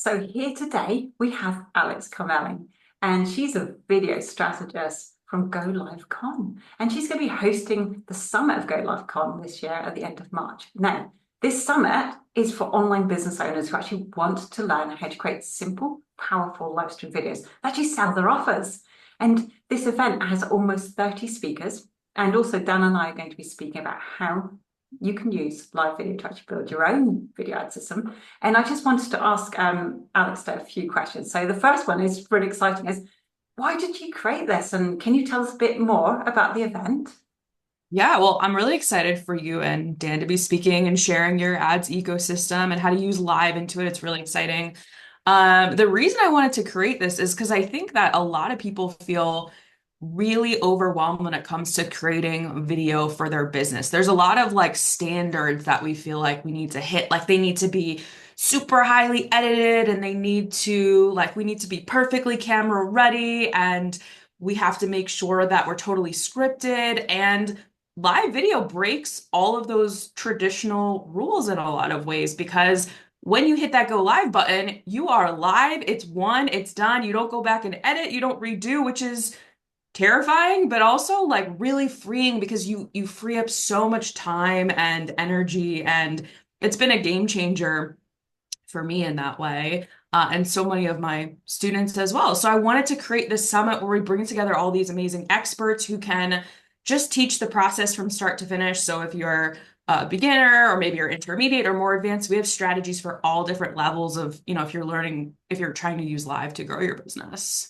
So here today we have Alex Carmelling, and she's a video strategist from Go Live Con, and she's going to be hosting the summit of Go Live Con this year at the end of March. Now, this summit is for online business owners who actually want to learn how to create simple, powerful live stream videos that actually sell their offers. And this event has almost 30 speakers, and also Dan and I are going to be speaking about how you can use live video to actually build your own video ad system. And I just wanted to ask Alex a few questions. So the first one is really exciting, is why did you create this? And can you tell us a bit more about the event? Yeah, well, I'm really excited for you and Dan to be speaking and sharing your ads ecosystem and how to use live into it. It's really exciting. The reason I wanted to create this is because I think that a lot of people feel really overwhelmed when it comes to creating video for their business. There's a lot of like standards that we feel like we need to hit, like they need to be super highly edited and we need to be perfectly camera ready and we have to make sure that we're totally scripted and live video breaks all of those traditional rules in a lot of ways because when you hit that go live button, you are live, it's one, it's done. You don't go back and edit, you don't redo, which is terrifying, but also like really freeing because you free up so much time and energy and it's been a game changer for me in that way. And so many of my students as well. So I wanted to create this summit where we bring together all these amazing experts who can just teach the process from start to finish. So if you're a beginner or maybe you're intermediate or more advanced, we have strategies for all different levels of, if you're trying to use live to grow your business.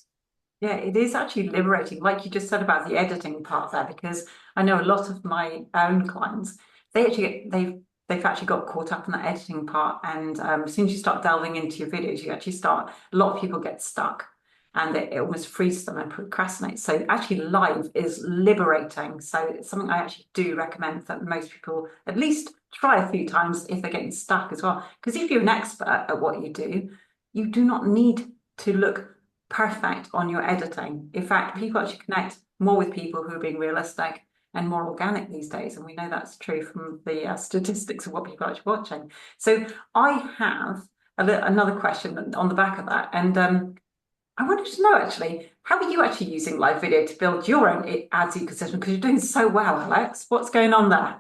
Yeah, it is actually liberating, like you just said about the editing part there, because I know a lot of my own clients, they've actually got caught up in that editing part. And as soon as you start delving into your videos, you actually start, a lot of people get stuck and it almost frees them and procrastinate. So actually live is liberating. So it's something I actually do recommend that most people at least try a few times if they're getting stuck as well. Because if you're an expert at what you do not need to look perfect on your editing. In fact, people actually connect more with people who are being realistic and more organic these days. And we know that's true from the statistics of what people are actually watching. So I have another question on the back of that. And I wanted to know actually, how are you actually using live video to build your own ads ecosystem? Because you're doing so well, Alex. What's going on there?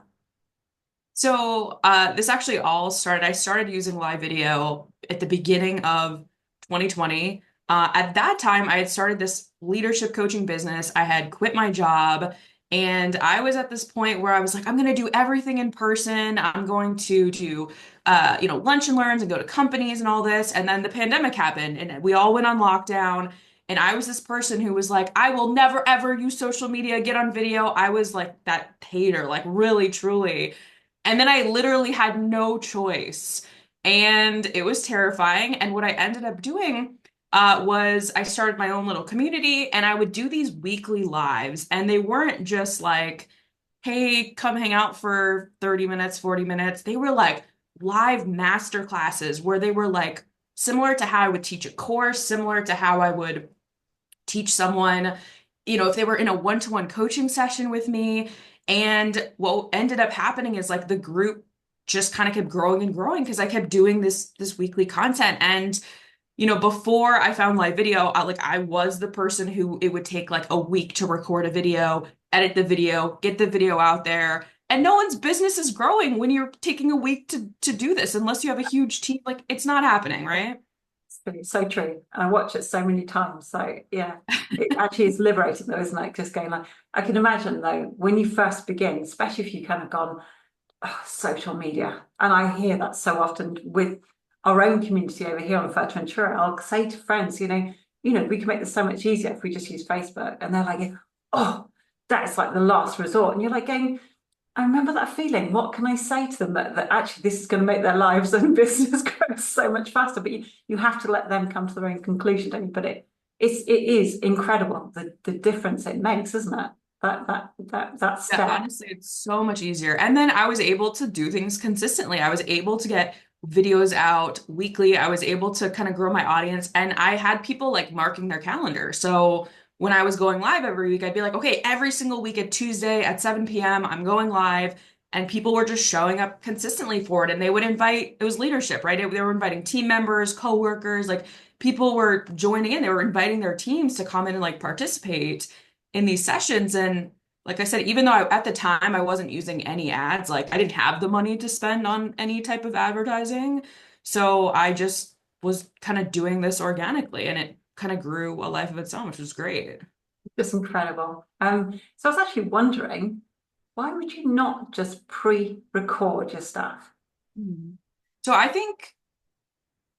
So this actually all started, I started using live video at the beginning of 2020. At that time, I had started this leadership coaching business. I had quit my job and I was at this point where I was like, I'm going to do everything in person. I'm going to do, lunch and learns and go to companies and all this. And then the pandemic happened and we all went on lockdown. And I was this person who was like, I will never, ever use social media, get on video. I was like that hater, like really, truly. And then I literally had no choice. And it was terrifying. And what I ended up doing was I started my own little community and I would do these weekly lives. And they weren't just like, hey, come hang out for 30 minutes, 40 minutes. They were like live master classes where they were like similar to how I would teach a course, similar to how I would teach someone, if they were in a one-to-one coaching session with me. And what ended up happening is like the group just kind of kept growing and growing because I kept doing this weekly content. And before I found live video, I was the person who it would take like a week to record a video, edit the video, get the video out there. And no one's business is growing when you're taking a week to do this, unless you have a huge team. Like it's not happening, right? It's so true. And I watch it so many times. So yeah, it actually is liberating though, isn't it? Just going like, I can imagine though, when you first begin, especially if you kind of gone, oh, social media. And I hear that so often with our own community over here on Fuerteventura. I'll say to friends, we can make this so much easier if we just use Facebook. And they're like, oh, that's like the last resort. And you're like going, I remember that feeling. What can I say to them that actually this is going to make their lives and business grow so much faster? But you have to let them come to their own conclusion, don't you? But it is incredible the difference it makes, isn't it? That Yeah, step. honestly, it's so much easier. And then I was able to do things consistently. I was able to get videos out weekly. I was able to kind of grow my audience and I had people like marking their calendar. So when I was going live every week, I'd be like, okay, every single week at Tuesday at 7 p.m., I'm going live. and people were just showing up consistently for it. And they would invite, it was leadership, right? They were inviting team members, coworkers, like people were joining in. They were inviting their teams to come in and like participate in these sessions. And like I said, even though at the time I wasn't using any ads, like I didn't have the money to spend on any type of advertising. So I just was kind of doing this organically, and it kind of grew a life of its own, which was great. Just incredible. So I was actually wondering, why would you not just pre-record your stuff? Mhm. So I think,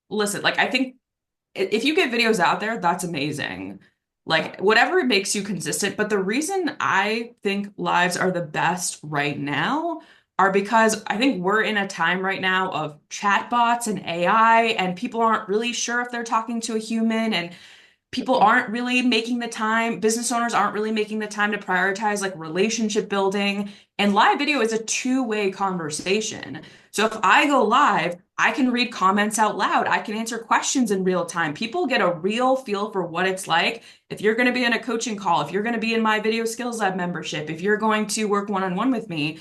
listen, like I think if you get videos out there, that's amazing. Yeah. Like whatever makes you consistent. But the reason I think lives are the best right now are because I think we're in a time right now of chatbots and AI, and people aren't really sure if they're talking to a human, and people aren't really making the time, business owners aren't really making the time to prioritize like relationship building. And live video is a two-way conversation. So if I go live, I can read comments out loud. I can answer questions in real time. People get a real feel for what it's like. If you're going to be in a coaching call, if you're going to be in my Video Skills Lab membership, if you're going to work one-on-one with me,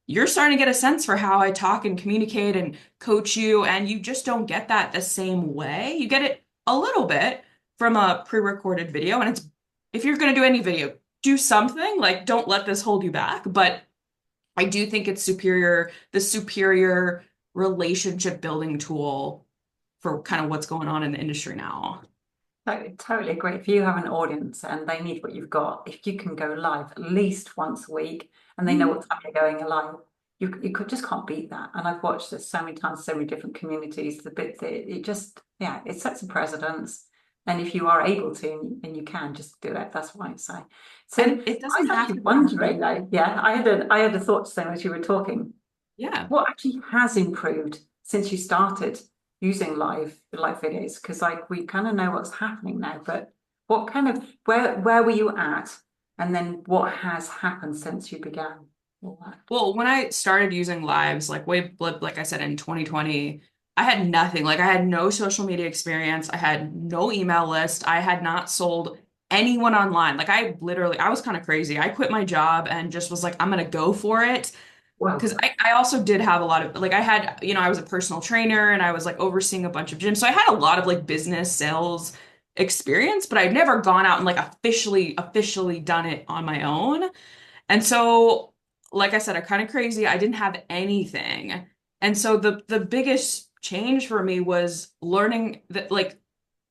you're starting to get a sense for how I talk and communicate and coach you. And you just don't get that the same way. You get it a little bit from a pre-recorded video. And it's, if you're going to do any video, do something, like don't let this hold you back. But I do think it's the superior relationship building tool for kind of what's going on in the industry now. Totally agree. If you have an audience and they need what you've got, if you can go live at least once a week and they know Mhm. what time you're going live, you could just can't beat that. And I've watched this so many times, so many different communities. The bit that it just, yeah, it sets a precedence. And if you are able to, and you can, just do it. That's what I say. So And it I doesn't was have actually to be hard. wondering though, yeah, I had a thought to say as you were talking. Yeah. What actually has improved since you started using live videos? Because like we kind of know what's happening now, but what kind of where were you at, and then what has happened since you began all that? Well, when I started using lives, like like I said, in 2020, I had nothing. Like I had no social media experience. I had no email list. I had not sold anyone online. Like I was kind of crazy. I quit my job and just was like, I'm gonna go for it. Well, Because I also did have a lot of, like I had, I was a personal trainer and I was like overseeing a bunch of gyms. So I had a lot of like business sales experience, but I'd never gone out and like officially done it on my own. And so, like I said, I'm kind of crazy. I didn't have anything. And so the biggest change for me was learning that like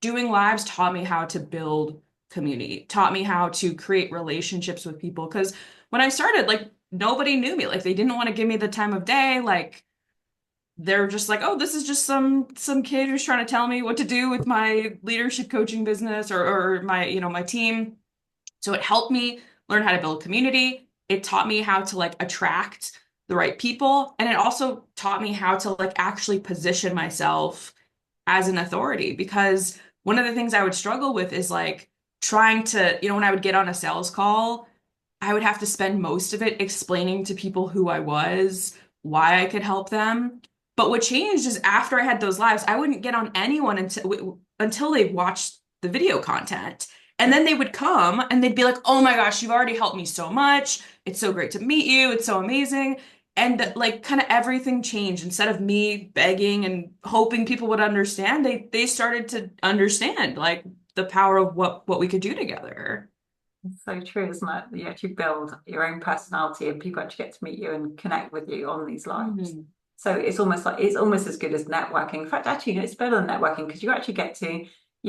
doing lives taught me how to build community, taught me how to create relationships with people. Because when I started, like nobody knew me. Like they didn't want to give me the time of day. Like they're just like, oh, this is just some kid who's trying to tell me what to do with my leadership coaching business or my, my team. So it helped me learn how to build community. It taught me how to like attract the right people. And it also taught me how to like actually position myself as an authority, because one of the things I would struggle with is like trying to, when I would get on a sales call, I would have to spend most of it explaining to people who I was, why I could help them. But what changed is after I had those lives, I wouldn't get on anyone until they watched the video content. And then they would come and they'd be like, "Oh my gosh, you've already helped me so much. It's so great to meet you. It's so amazing." And like kind of everything changed. Instead of me begging and hoping people would understand, they started to understand like the power of what we could do together. it's so true, isn't it? You actually build your own personality, and people actually get to meet you and connect with you on these lives. Mhm. So it's almost as good as networking. In fact, actually, it's better than networking because you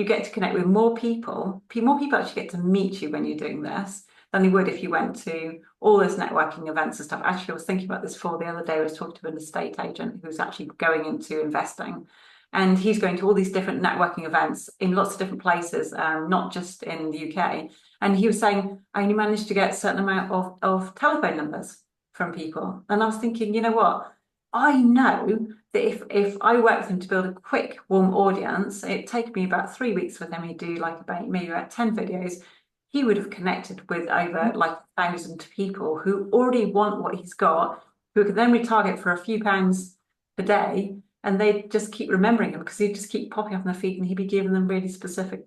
get to connect with more people. More people actually get to meet you when you're doing this than they would if you went to all those networking events and stuff. Actually, I was thinking about this for the other day. I was talking to an estate agent who's actually going into investing, and he's going to all these different networking events in lots of different places, not just in the UK. And he was saying, I only managed to get a certain amount of telephone numbers from people. And I was thinking, you know what? I know that if I work with him to build a quick, warm audience, it'd take me about 3 weeks with him. He'd do like about maybe about 10 videos. He would have connected with over like 1,000 people who already want what he's got, who could then retarget for a few pounds a day, and they'd just keep remembering him because he'd just keep popping up in their feed and he'd be giving them really specific,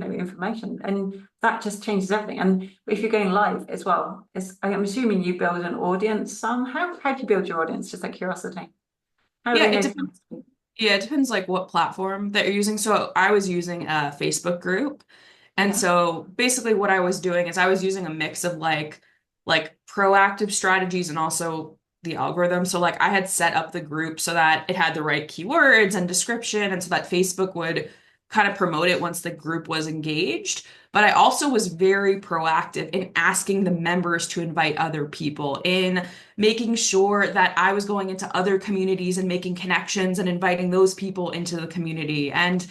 information, and that just changes everything. And if you're going live as well, I'm assuming you build an audience. How do you build your audience? Just like curiosity. How do Yeah, they it know to come depends. to you? Yeah, it depends like what platform that you're using. So I was using a Facebook group. And Yeah, so basically what I was doing is I was using a mix of like proactive strategies and also the algorithm. So like I had set up the group so that it had the right keywords and description and so that Facebook would kind of promote it once the group was engaged. But I also was very proactive in asking the members to invite other people, in making sure that I was going into other communities and making connections and inviting those people into the community. And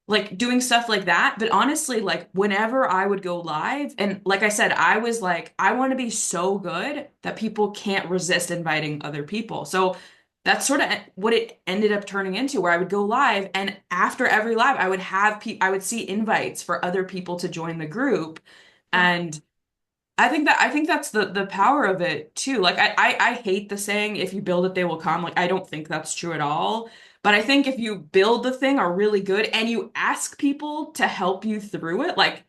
like doing stuff like that. But honestly, like whenever I would go live, and like I said, I was like, I want to be so good that people can't resist inviting other people. So that's sort of what it ended up turning into, where I would go live, and after every live, I would have I would see invites for other people to join the group. yeah. And I think that's the power of it too. Like I hate the saying if you build it they will come. Like I don't think that's true at all. But I think if you build the thing are really good and you ask people to help you through it, like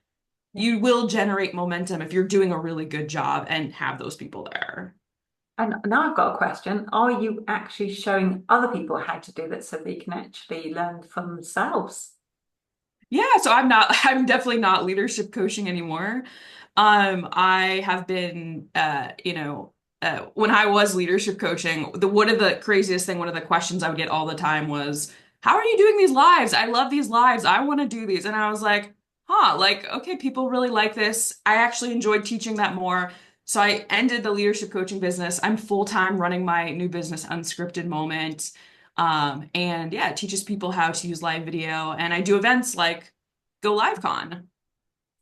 Yeah. you will generate momentum if you're doing a really good job and have those people there. And now I've got a question. Are you actually showing other people how to do that so they can actually learn for themselves? Yeah, so I'm definitely not leadership coaching anymore. I have been when I was leadership coaching, the one of the craziest thing, one of the questions I would get all the time was, "How are you doing these lives? I love these lives. I want to do these." And I was like, "Huh, like okay, people really like this. I actually enjoyed teaching that more." So I ended the leadership coaching business. I'm full-time running my new business, Unscripted Moment. And yeah, it teaches people how to use live video. And I do events like Go Live Con.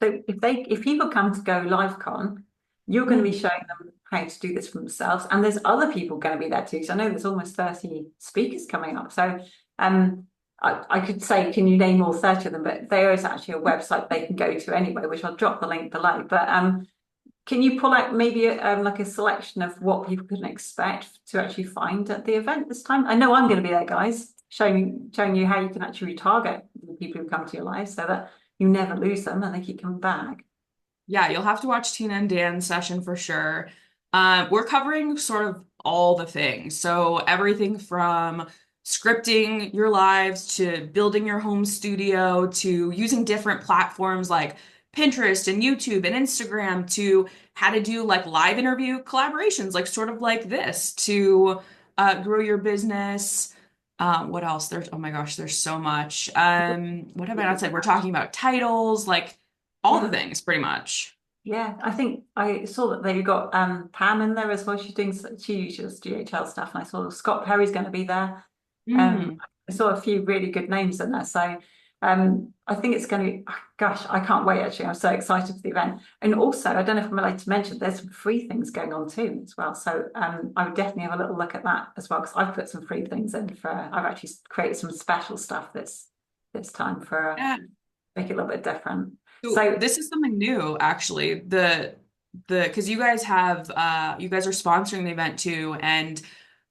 So if people come to Go LiveCon, you're going to be Mm. showing them how to do this for themselves, and there's other people going to be there too. So I know there's almost 30 speakers coming up. So um, I could say, can you name all 30 of them? But there is actually a website they can go to anyway, which I'll drop the link below. But can you pull out maybe like a selection of what people can expect to actually find at the event this time? I know I'm going to be there, guys, showing you how you can actually retarget the people who come to your live so that you never lose them and they keep coming back. Yeah, you'll have to watch Tina and Dan's session for sure. We're covering sort of all the things. So everything from scripting your lives to building your home studio to using different platforms like Pinterest and YouTube and Instagram to how to do like live interview collaborations, like sort of like this to grow your business. What else? Oh my gosh, there's so much. What have I not said? We're talking about titles, like all the Yeah, things pretty much. yeah. I think I saw that they've got Pam in there as well. She uses GHL stuff, and I saw Scott Perry's going to be there. Mm. I saw a few really good names in there. So I think it's going to be, gosh, I can't wait actually. I'm so excited for the event. And also, I don't know if I'm allowed to mention, there's some free things going on too as well. So I would definitely have a little look at that as well, because I've put some free things in I've actually created some special stuff this time for Yeah. make it a little bit different. So So this is something new, actually. The because you guys are sponsoring the event too, and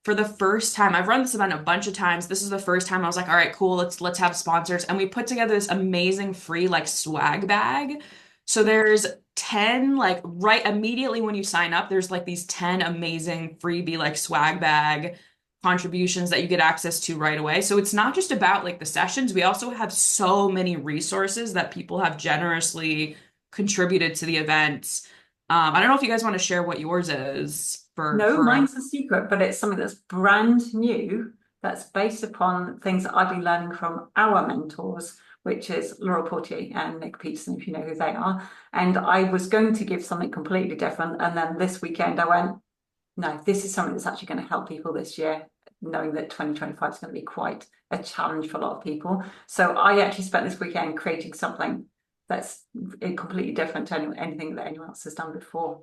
for the first time, I've run this event a bunch of times. This is the first time I was like, all right, cool, let's have sponsors. And we put together this amazing free like swag bag. So there's 10 like right immediately when you sign up, there's like these 10 amazing freebie like swag bag contributions that you get access to right away. So it's not just about like the sessions. We also have so many resources that people have generously contributed to the events. I don't know if you guys want to share what yours is no, for mine's a secret, but it's something that's brand new, that's based upon things that I've been learning from our mentors, which is Laura Portier and Nick Peterson, if you know who they are. And I was going to give something completely different. And then this weekend I went, no, this is something that's actually going to help people this year, knowing that 2025 is going to be quite a challenge for a lot of people. So I actually spent this weekend creating something that's completely different to anything that anyone else has done before.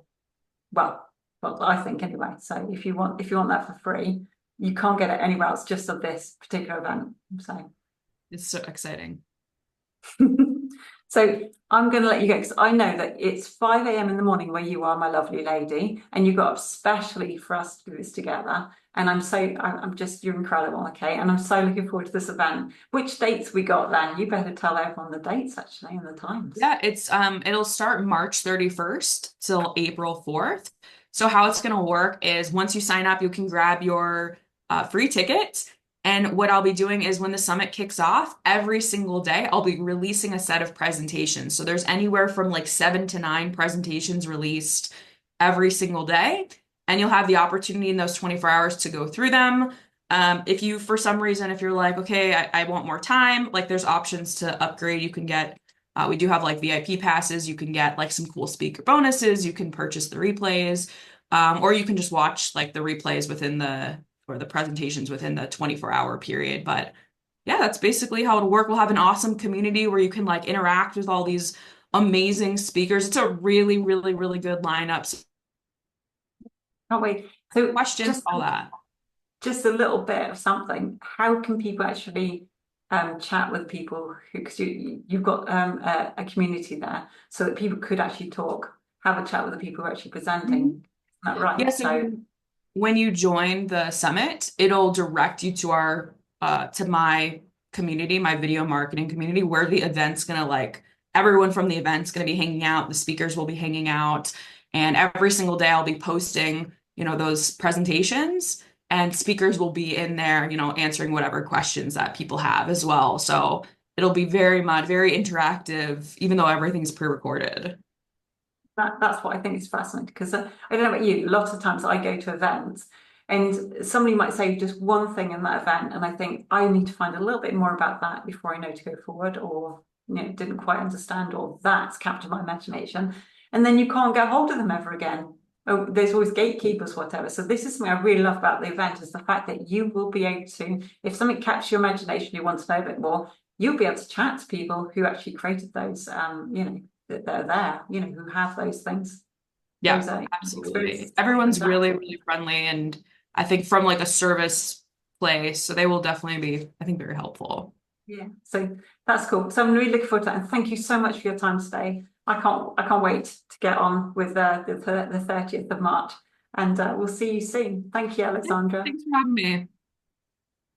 Well, I think anyway. So if you want that for free, you can't get it anywhere else, just of this particular event. So it's so exciting. So I'm going to let you go because I know that it's 5 a.m. in the morning where you are, my lovely lady, and you got up specially for us to do this together. And I'm just, you're incredible, okay? And I'm so looking forward to this event. Which dates we got then? You better tell everyone the dates actually and the times. Yeah, it's it'll start March 31st till April 4th. So how it's going to work is once you sign up, you can grab your free ticket. And what I'll be doing is when the summit kicks off, every single day I'll be releasing a set of presentations. So there's anywhere from like 7 to 9 presentations released every single day. And you'll have the opportunity in those 24 hours to go through them. If you, for some reason, if you're like, okay, I want more time, like there's options to upgrade. You can get we do have like VIP passes. You can get like some cool speaker bonuses. You can purchase the replays, or you can just watch like the replays within the or the presentations within the 24-hour period. But yeah, that's basically how it'll work. We'll have an awesome community where you can like interact with all these amazing speakers. It's a really, really, really good lineup. So Can't wait. So questions, just all that. just a little bit of something. How can people actually chat with people who, because you've got a community there, so that people could actually talk, have a chat with the people who are actually presenting. Mhm. Isn't that right? Yeah, so when you join the summit, it'll direct you to our to my community, my video marketing community, where the event's gonna like everyone from the event's gonna be hanging out, the speakers will be hanging out, and every single day I'll be posting, those presentations, and speakers will be in there, answering whatever questions that people have as well. So it'll be very interactive, even though everything's pre-recorded. That's what I think is fascinating because I don't know about you, lots of times I go to events and somebody might say just one thing in that event, and I think I need to find a little bit more about that before I know to go forward, or didn't quite understand, or that's captured my imagination, and then you can't get hold of them ever again. Oh, there's always gatekeepers, whatever. So this is something I really love about the event is the fact that you will be able to, if something captures your imagination, you want to know a bit more, you'll be able to chat to people who actually created those, that they're there, who have those things, Yeah, those absolutely. experiences. Everyone's That, really friendly and I think from like a service place, so they will definitely be, I think, very helpful. yeah. So that's cool. So I'm really looking forward to that. And thank you so much for your time today. I can't wait to get on with the 30th of March. And we'll see you soon. Thank you, Yeah, Alexandra. thanks for having me.